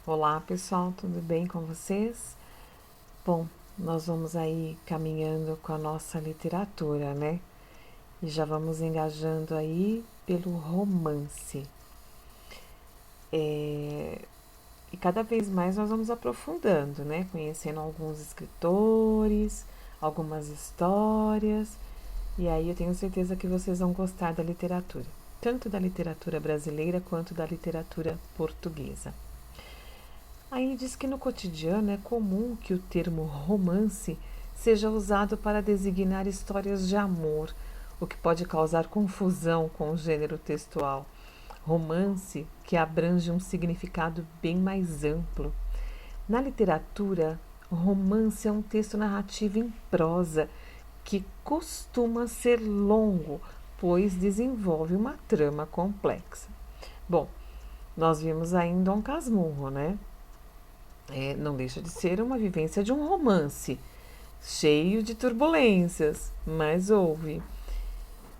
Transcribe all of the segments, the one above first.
Olá pessoal, tudo bem com vocês? Bom, nós vamos aí caminhando com a nossa literatura, né? E já vamos engajando aí pelo romance. E cada vez mais nós vamos aprofundando, né? Conhecendo alguns escritores, algumas histórias. E aí eu tenho certeza que vocês vão gostar da literatura, tanto da literatura brasileira quanto da literatura portuguesa. Aí diz que no cotidiano é comum que o termo romance seja usado para designar histórias de amor, o que pode causar confusão com o gênero textual. Romance, que abrange um significado bem mais amplo. Na literatura, romance é um texto narrativo em prosa que costuma ser longo, pois desenvolve uma trama complexa. Bom, nós vimos aí em Dom Casmurro, né? Não deixa de ser uma vivência de um romance, cheio de turbulências, mas houve.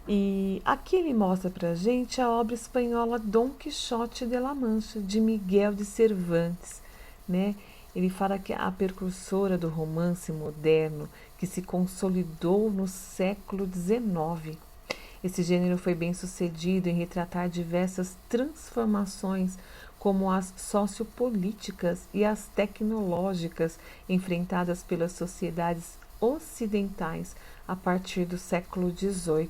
E aqui ele mostra pra gente a obra espanhola Dom Quixote de la Mancha, de Miguel de Cervantes, né? Ele fala que a precursora do romance moderno que se consolidou no século XIX. Esse gênero foi bem sucedido em retratar diversas transformações, como as sociopolíticas e as tecnológicas enfrentadas pelas sociedades ocidentais a partir do século XVIII,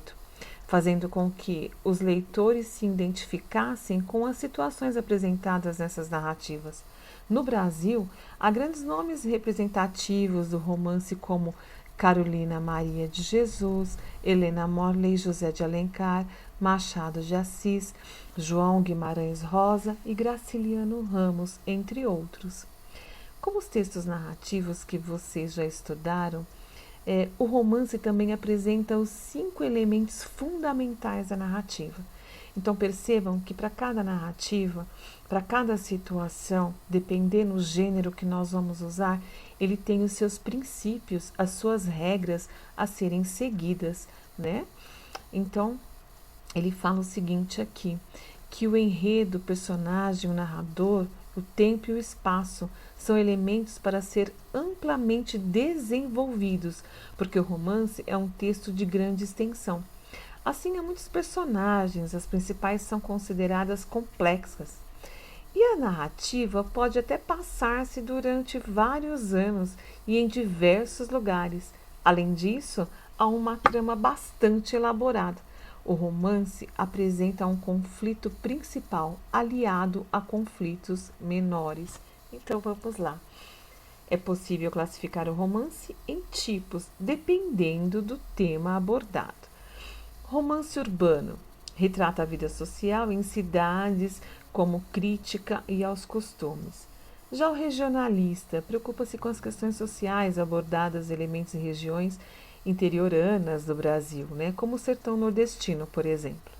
fazendo com que os leitores se identificassem com as situações apresentadas nessas narrativas. No Brasil, há grandes nomes representativos do romance como Carolina Maria de Jesus, Helena Morley, José de Alencar, Machado de Assis, João Guimarães Rosa e Graciliano Ramos, entre outros. Como os textos narrativos que vocês já estudaram, o romance também apresenta os 5 elementos fundamentais da narrativa. Então percebam que para cada narrativa, para cada situação, dependendo do gênero que nós vamos usar, ele tem os seus princípios, as suas regras a serem seguidas, né? Então, ele fala o seguinte aqui, que o enredo, o personagem, o narrador, o tempo e o espaço são elementos para ser amplamente desenvolvidos, porque o romance é um texto de grande extensão. Assim, há muitos personagens, as principais são consideradas complexas. E a narrativa pode até passar-se durante vários anos e em diversos lugares. Além disso, há uma trama bastante elaborada. O romance apresenta um conflito principal aliado a conflitos menores. Então vamos lá. É possível classificar o romance em tipos, dependendo do tema abordado. Romance urbano retrata a vida social em cidades como crítica e aos costumes. Já o regionalista preocupa-se com as questões sociais abordadas elementos em regiões interioranas do Brasil, né, como o sertão nordestino, por exemplo.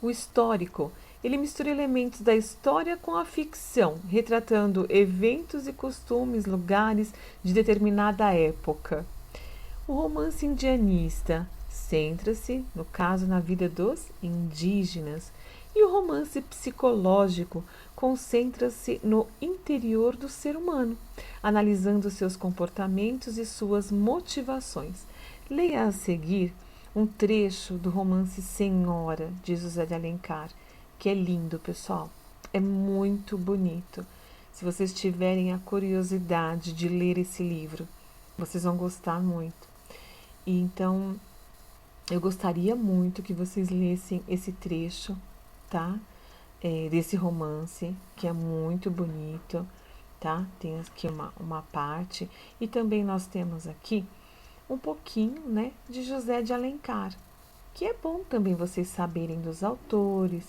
O histórico, ele mistura elementos da história com a ficção, retratando eventos e costumes, lugares de determinada época. O romance indianista centra-se, no caso, na vida dos indígenas, e o romance psicológico concentra-se no interior do ser humano, analisando seus comportamentos e suas motivações. Leia a seguir um trecho do romance Senhora, de José de Alencar, que é lindo, pessoal. É muito bonito. Se vocês tiverem a curiosidade de ler esse livro, vocês vão gostar muito. E então, eu gostaria muito que vocês lessem esse trecho, tá? Desse romance, que é muito bonito, tá? Tem aqui uma parte. E também nós temos aqui um pouquinho, né, de José de Alencar, que é bom também vocês saberem dos autores,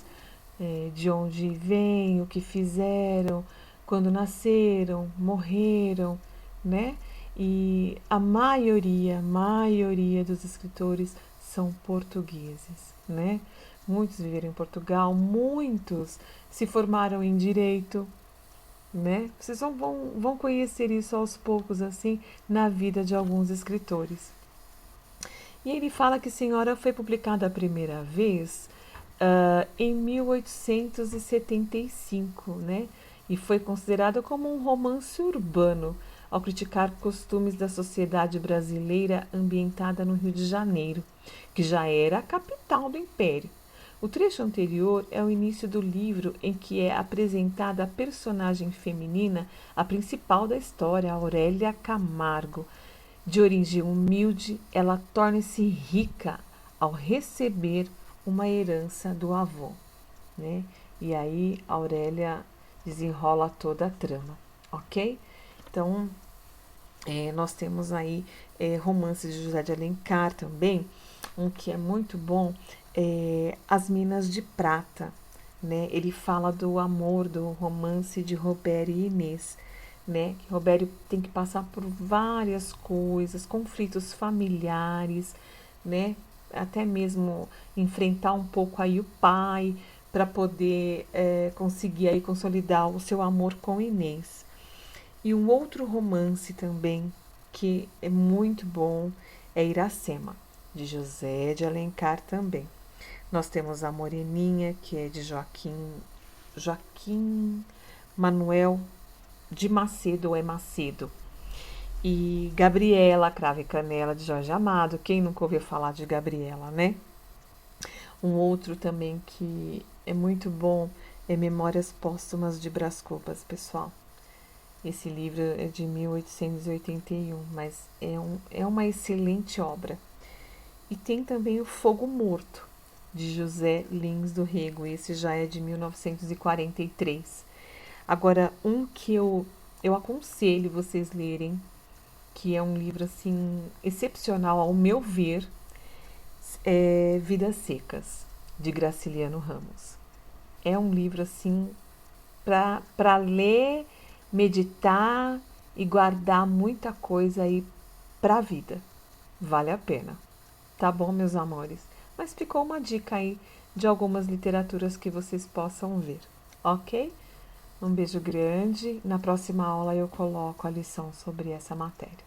de onde vêm, o que fizeram, quando nasceram, morreram, né? E a maioria dos escritores são portugueses, né? Muitos viveram em Portugal, muitos se formaram em direito, né? Vocês vão conhecer isso aos poucos, assim, na vida de alguns escritores. E ele fala que Senhora foi publicada a primeira vez em 1875, né? e foi considerado como um romance urbano, ao criticar costumes da sociedade brasileira ambientada no Rio de Janeiro, que já era a capital do Império. O trecho anterior é o início do livro em que é apresentada a personagem feminina, a principal da história, Aurélia Camargo. De origem humilde, ela torna-se rica ao receber uma herança do avô, né? E aí a Aurélia desenrola toda a trama, ok? Então, nós temos aí romances de José de Alencar também, um que é muito bom, As Minas de Prata, né? Ele fala do amor, do romance de Robério e Inês, né? Que Robério tem que passar por várias coisas, conflitos familiares, né? Até mesmo enfrentar um pouco aí o pai para poder conseguir aí consolidar o seu amor com Inês. E um outro romance também que é muito bom é Iracema, de José de Alencar também. Nós temos a Moreninha, que é de Joaquim Manuel de Macedo ou é Macedo. E Gabriela, Cravo e Canela, de Jorge Amado. Quem nunca ouviu falar de Gabriela, né? Um outro também que é muito bom é Memórias Póstumas de Brás Cubas, pessoal. Esse livro é de 1881, mas é uma excelente obra. E tem também o Fogo Morto, de José Lins do Rego. Esse já é de 1943. Agora, um que eu aconselho vocês lerem, que é um livro assim excepcional ao meu ver, é Vidas Secas, de Graciliano Ramos. É um livro assim para ler, meditar e guardar muita coisa aí para a vida. Vale a pena. Tá bom, meus amores? Mas ficou uma dica aí de algumas literaturas que vocês possam ver, ok? Um beijo grande. Na próxima aula eu coloco a lição sobre essa matéria.